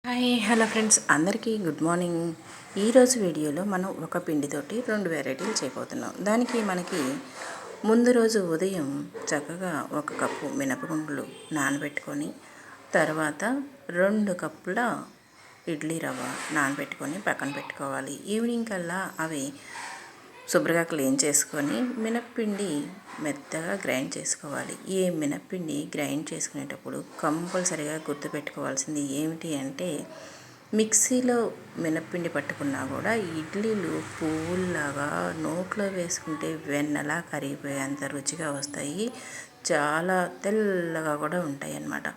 Hi hello friends, అందరికీ good morning. ఈరోజు వీడియోలో మనం ఒక పిండితోటి 2 వెరైటీలు చేయబోతున్నాం. దానికి మనకి ముందు రోజు ఉదయం చక్కగా 1 కప్పు మినపగుండ్లు నానబెట్టుకొని, తర్వాత 2 కప్పుల ఇడ్లీ రవ్వ నానబెట్టుకొని పక్కన పెట్టుకోవాలి. ఈవినింగ్ కల్లా అవి శుభ్రంగా క్లీన్ చేసుకొని మినప్పిండి మెత్తగా గ్రైండ్ చేసుకోవాలి. ఈ మినప్పిండి గ్రైండ్ చేసుకునేటప్పుడు కంపల్సరీగా గుర్తుపెట్టుకోవాల్సింది ఏమిటి అంటే, మిక్సీలో మినప్పిండి పట్టుకున్నా కూడా ఇడ్లీలు పువ్వుల్లాగా నోట్లో వేసుకుంటే వెన్నలా కరిగిపోయేంత రుచిగా వస్తాయి. చాలా తెల్లగా కూడా ఉంటాయి అన్నమాట.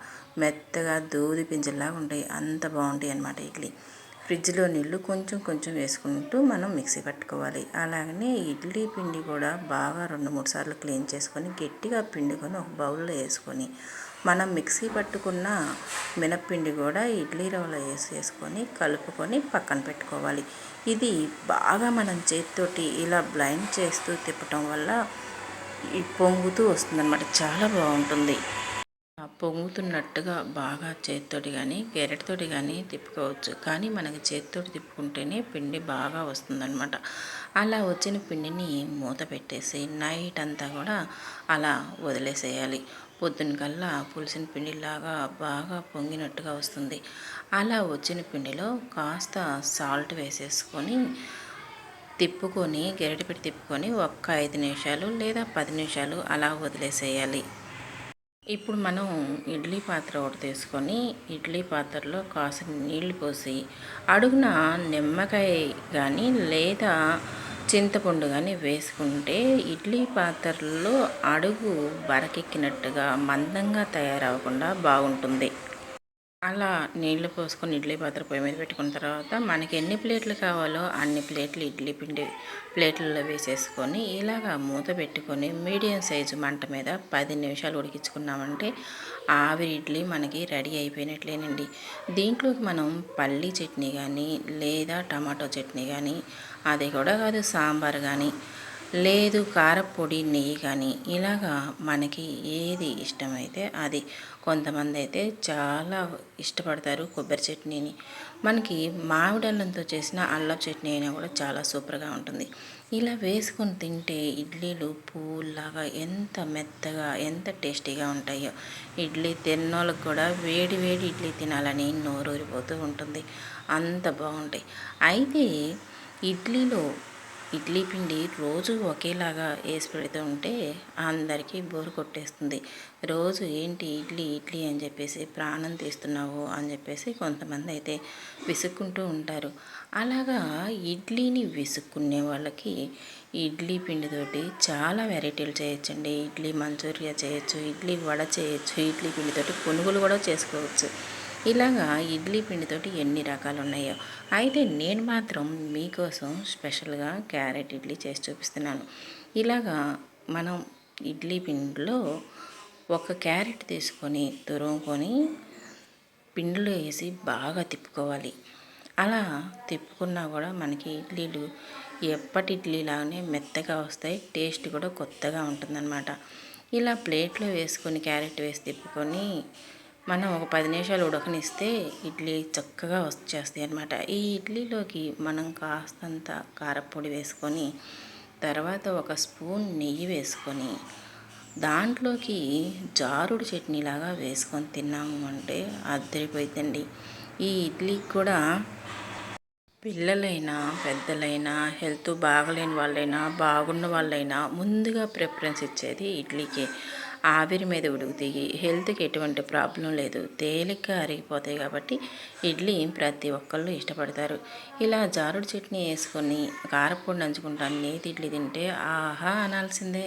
మెత్తగా దూది పింజల్లాగా ఉంటాయి. అంత బాగుంటాయి అన్నమాట ఇడ్లీ. ఫ్రిడ్జ్లో నీళ్ళు కొంచెం కొంచెం వేసుకుంటూ మనం మిక్సీ పట్టుకోవాలి. అలాగనే ఇడ్లీ పిండి కూడా బాగా 2-3 సార్లు క్లీన్ చేసుకొని గట్టిగా పిండుకొని ఒక బౌల్లో వేసుకొని, మనం మిక్సీ పట్టుకున్న మినప్పిండి కూడా ఇడ్లీ రవ్వలో వేసుకొని కలుపుకొని పక్కన పెట్టుకోవాలి. ఇది బాగా మనం చేతితోటి ఇలా బ్లైండ్ చేస్తూ తిప్పటం వల్ల పొంగుతూ వస్తుందన్నమాట. చాలా బాగుంటుంది. పొంగుతున్నట్టుగా బాగా చేతితోటి కానీ గెరటితోటి కానీ తిప్పుకోవచ్చు. కానీ మనకి చేతితోటి తిప్పుకుంటేనే పిండి బాగా వస్తుందన్నమాట. అలా వచ్చిన పిండిని మూత పెట్టేసి నైట్ అంతా కూడా అలా వదిలేసేయాలి. పొద్దునకల్లా పులిసిన పిండిలాగా బాగా పొంగినట్టుగా వస్తుంది. అలా వచ్చిన పిండిలో కాస్త సాల్ట్ వేసేసుకొని తిప్పుకొని గెరటి పెట్టి తిప్పుకొని ఒక్క 5 నిమిషాలు లేదా 10 నిమిషాలు అలా వదిలేసేయాలి. ఇప్పుడు మనం ఇడ్లీ పాత్ర ఒకటి తీసుకొని ఇడ్లీ పాత్రలో కాసిన నీళ్లు పోసి అడుగున నిమ్మకాయ కానీ లేదా చింతపండు కానీ వేసుకుంటే ఇడ్లీ పాత్రలో అడుగు బరకెక్కినట్టుగా మందంగా తయారవకుండా బాగుంటుంది. అలా నీళ్లు పోసుకొని ఇడ్లీ పాత్ర పొయ్యి మీద పెట్టుకున్న తర్వాత మనకి ఎన్ని ప్లేట్లు కావాలో అన్ని ప్లేట్లు ఇడ్లీ పిండి ప్లేట్లలో వేసేసుకొని ఇలాగా మూత పెట్టుకొని మీడియం సైజు మంట మీద 10 నిమిషాలు ఉడికించుకున్నామంటే ఆవిరి ఇడ్లీ మనకి రెడీ అయిపోయినట్లేనండి. దీంట్లోకి మనం పల్లీ చట్నీ కానీ లేదా టమాటో చట్నీ కానీ, అది కూడా కాదు సాంబార్ కానీ, లేదు కారపొడి నెయ్యి కానీ, ఇలాగా మనకి ఏది ఇష్టమైతే అది. కొంతమంది అయితే చాలా ఇష్టపడతారు కొబ్బరి చట్నీని. మనకి మామిడి అల్లంతో చేసిన అల్లం చట్నీ అయినా కూడా చాలా సూపర్గా ఉంటుంది. ఇలా వేసుకొని తింటే ఇడ్లీలు పువ్వులాగా ఎంత మెత్తగా ఎంత టేస్టీగా ఉంటాయో. ఇడ్లీ తిన్నోళ్ళకి కూడా వేడి వేడి ఇడ్లీ తినాలని నోరూరిపోతూ ఉంటుంది. అంత బాగుంటాయి. అయితే ఇడ్లీ పిండి రోజు ఒకేలాగా వేసి పెడుతూ ఉంటే అందరికీ బోరు కొట్టేస్తుంది. రోజు ఏంటి ఇడ్లీ ఇడ్లీ అని చెప్పేసి ప్రాణం తీస్తున్నావు అని చెప్పేసి కొంతమంది అయితే విసుక్కుంటూ ఉంటారు. అలాగా ఇడ్లీని విసుక్కునే వాళ్ళకి ఇడ్లీ పిండితోటి చాలా వెరైటీలు చేయొచ్చండి. ఇడ్లీ మంచూరియా చేయొచ్చు, ఇడ్లీ వడ చేయొచ్చు, ఇడ్లీ పిండితోటి పునుగులు కూడా చేసుకోవచ్చు. ఇలాగా ఇడ్లీ పిండితోటి ఎన్ని రకాలు ఉన్నాయో. అయితే నేను మాత్రం మీకోసం స్పెషల్గా క్యారెట్ ఇడ్లీ చేసి చూపిస్తున్నాను. ఇలాగా మనం ఇడ్లీ పిండిలో ఒక క్యారెట్ తీసుకొని తురుముకొని పిండిలో వేసి బాగా తిప్పుకోవాలి. అలా తిప్పుకున్నా కూడా మనకి ఇడ్లీలు ఎప్పటి ఇడ్లీలాగానే మెత్తగా వస్తాయి. టేస్ట్ కూడా కొత్తగా ఉంటుందన్నమాట. ఇలా ప్లేట్లో వేసుకొని క్యారెట్ వేసి తిప్పుకొని మనం ఒక 10 నిమిషాలు ఉడకనిస్తే ఇడ్లీ చక్కగా వచ్చేస్తాయి అన్నమాట. ఈ ఇడ్లీలోకి మనం కాస్తంత కారపొడి వేసుకొని, తర్వాత ఒక స్పూన్ నెయ్యి వేసుకొని, దాంట్లోకి జారుడు చట్నీలాగా వేసుకొని తిన్నాము అంటే అద్దరిపోయిందండి. ఈ ఇడ్లీకి కూడా పిల్లలైనా పెద్దలైనా హెల్త్ బాగలేని వాళ్ళైనా బాగున్న వాళ్ళైనా ముందుగా ప్రిఫరెన్స్ ఇచ్చేది ఇడ్లీకి. ఆవిరి మీద ఉడుకుతాయి, హెల్త్కి ఎటువంటి ప్రాబ్లం లేదు, తేలిగ్గా అరిగిపోతాయి. కాబట్టి ఇడ్లీ ప్రతి ఒక్కళ్ళు ఇష్టపడతారు. ఇలా జారుడు చట్నీ వేసుకొని కారపొడి నంచుకుంటా నేతి ఇడ్లీ తింటే ఆహా అనాల్సిందే.